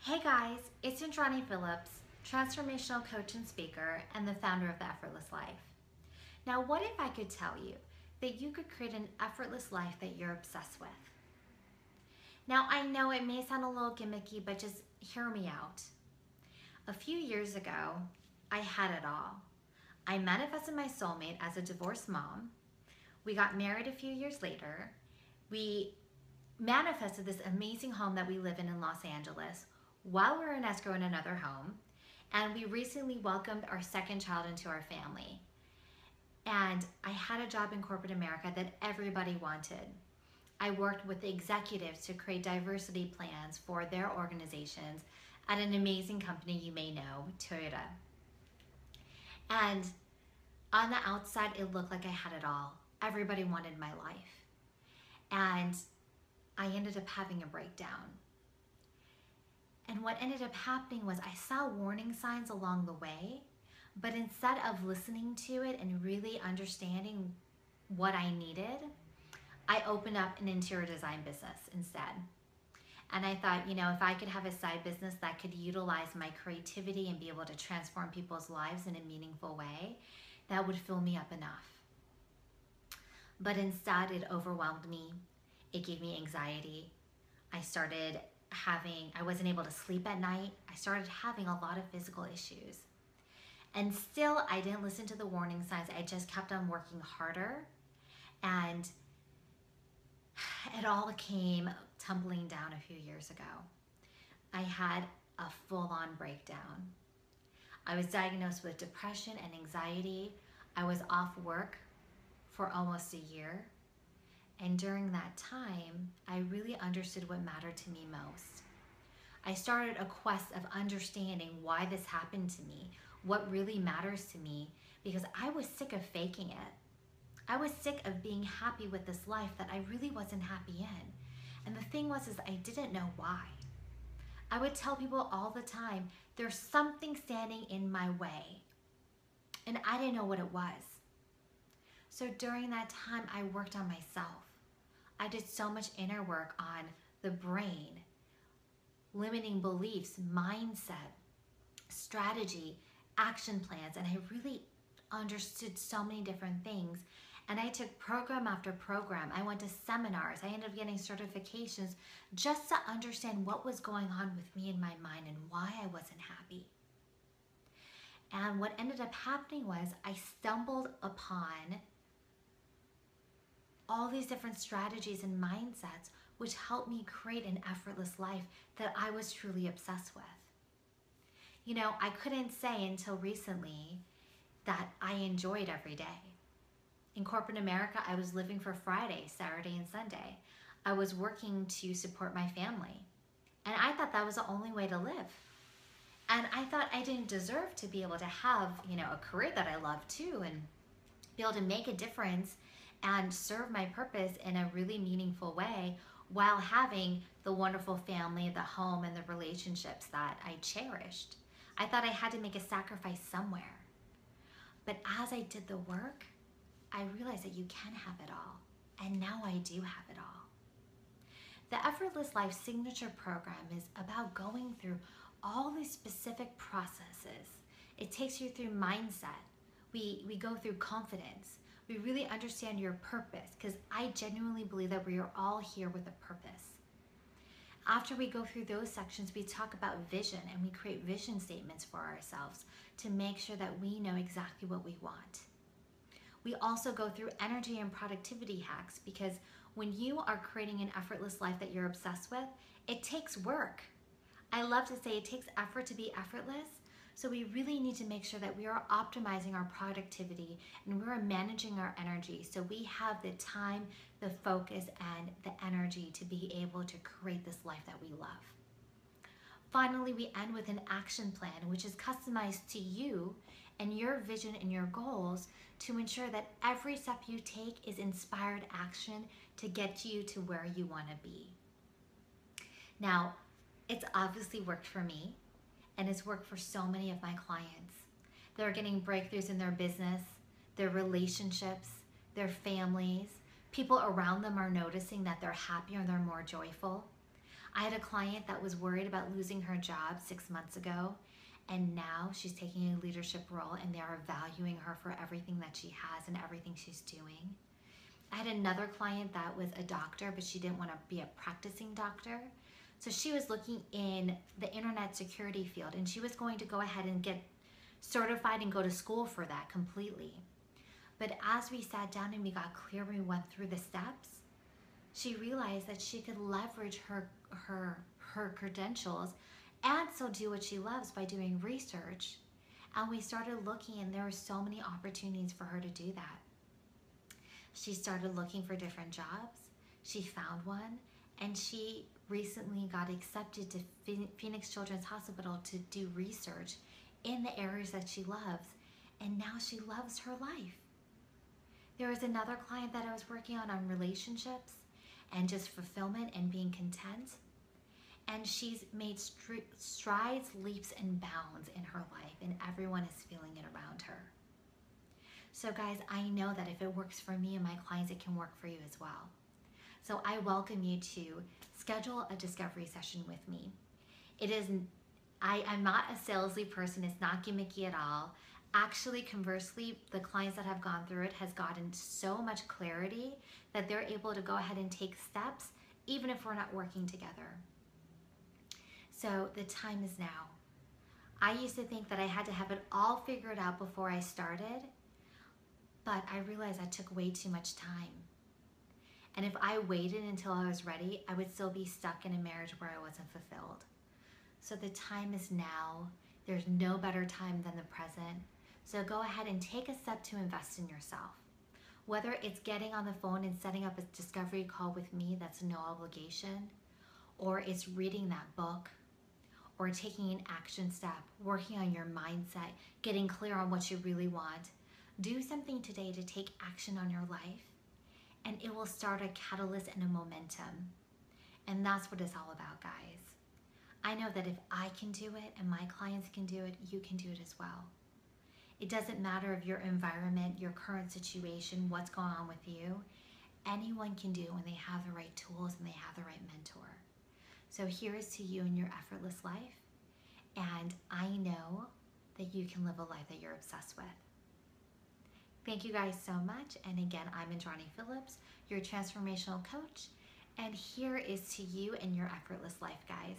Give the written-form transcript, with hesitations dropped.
Hey guys, it's Indrani Phillips, transformational coach and speaker, and the founder of the Effortless Life. Now, what if I could tell you that you could create an effortless life that you're obsessed with? Now, I know it may sound a little gimmicky, but just hear me out. A few years ago, I had it all. I manifested my soulmate as a divorced mom. We got married a few years later. We manifested this amazing home that we live in Los Angeles while we were in escrow in another home. And we recently welcomed our second child into our family. And I had a job in corporate America that everybody wanted. I worked with the executives to create diversity plans for their organizations at an amazing company you may know, Toyota. And on the outside, it looked like I had it all. Everybody wanted my life. And I ended up having a breakdown. And what ended up happening was I saw warning signs along the way, but instead of listening to it and really understanding what I needed, I opened up an interior design business instead. And I thought, if I could have a side business that could utilize my creativity and be able to transform people's lives in a meaningful way, that would fill me up enough. But instead, it overwhelmed me. It gave me anxiety. I wasn't able to sleep at night. I started having a lot of physical issues. And still, I didn't listen to the warning signs. I just kept on working harder. And it all came tumbling down a few years ago. I had a full-on breakdown. I was diagnosed with depression and anxiety. I was off work for almost a year. And during that time, I really understood what mattered to me most. I started a quest of understanding why this happened to me, what really matters to me, because I was sick of faking it. I was sick of being happy with this life that I really wasn't happy in. And the thing was, I didn't know why. I would tell people all the time, there's something standing in my way. And I didn't know what it was. So during that time, I worked on myself. I did so much inner work on the brain, limiting beliefs, mindset, strategy, action plans, and I really understood so many different things. And I took program after program. I went to seminars. I ended up getting certifications just to understand what was going on with me in my mind and why I wasn't happy. And what ended up happening was I stumbled upon all these different strategies and mindsets which helped me create an effortless life that I was truly obsessed with. I couldn't say until recently that I enjoyed every day. In corporate America, I was living for Friday, Saturday, and Sunday. I was working to support my family. And I thought that was the only way to live. And I thought I didn't deserve to be able to have, a career that I love too and be able to make a difference and serve my purpose in a really meaningful way while having the wonderful family, the home, and the relationships that I cherished. I thought I had to make a sacrifice somewhere. But as I did the work, I realized that you can have it all. And now I do have it all. The Effortless Life Signature Program is about going through all these specific processes. It takes you through mindset. We go through confidence. We really understand your purpose, because I genuinely believe that we are all here with a purpose. After we go through those sections, we talk about vision and we create vision statements for ourselves to make sure that we know exactly what we want. We also go through energy and productivity hacks, because when you are creating an effortless life that you're obsessed with, it takes work. I love to say it takes effort to be effortless. So we really need to make sure that we are optimizing our productivity and we are managing our energy so we have the time, the focus, and the energy to be able to create this life that we love. Finally, we end with an action plan, which is customized to you and your vision and your goals to ensure that every step you take is inspired action to get you to where you want to be. Now, it's obviously worked for me. And it's worked for so many of my clients. They're getting breakthroughs in their business, their relationships, their families. People around them are noticing that they're happier and they're more joyful. I had a client that was worried about losing her job 6 months ago, and now she's taking a leadership role and they are valuing her for everything that she has and everything she's doing. I had another client that was a doctor, but she didn't want to be a practicing doctor. So she was looking in the internet security field, and she was going to go ahead and get certified and go to school for that completely. But as we sat down and we got clear, we went through the steps, she realized that she could leverage her credentials and still do what she loves by doing research. And we started looking, and there were so many opportunities for her to do that. She started looking for different jobs. She found one, and she recently got accepted to Phoenix Children's Hospital to do research in the areas that she loves, and now she loves her life. There was another client that I was working on relationships and just fulfillment and being content, and she's made strides, leaps, and bounds in her life, and everyone is feeling it around her. So guys, I know that if it works for me and my clients, it can work for you as well. So I welcome you to schedule a discovery session with me. I'm not a salesy person. It's not gimmicky at all. Actually, conversely, the clients that have gone through it has gotten so much clarity that they're able to go ahead and take steps, even if we're not working together. So the time is now. I used to think that I had to have it all figured out before I started, but I realized that took way too much time. And if I waited until I was ready, I would still be stuck in a marriage where I wasn't fulfilled. So the time is now. There's no better time than the present. So go ahead and take a step to invest in yourself. Whether it's getting on the phone and setting up a discovery call with me that's no obligation, or it's reading that book, or taking an action step, working on your mindset, getting clear on what you really want. Do something today to take action on your life, and it will start a catalyst and a momentum. And that's what it's all about, guys. I know that if I can do it and my clients can do it, you can do it as well. It doesn't matter if your environment, your current situation, what's going on with you. Anyone can do it when they have the right tools and they have the right mentor. So here is to you in your effortless life. And I know that you can live a life that you're obsessed with. Thank you guys so much. And again, I'm Indrani Phillips, your transformational coach. And here is to you in your effortless life, guys.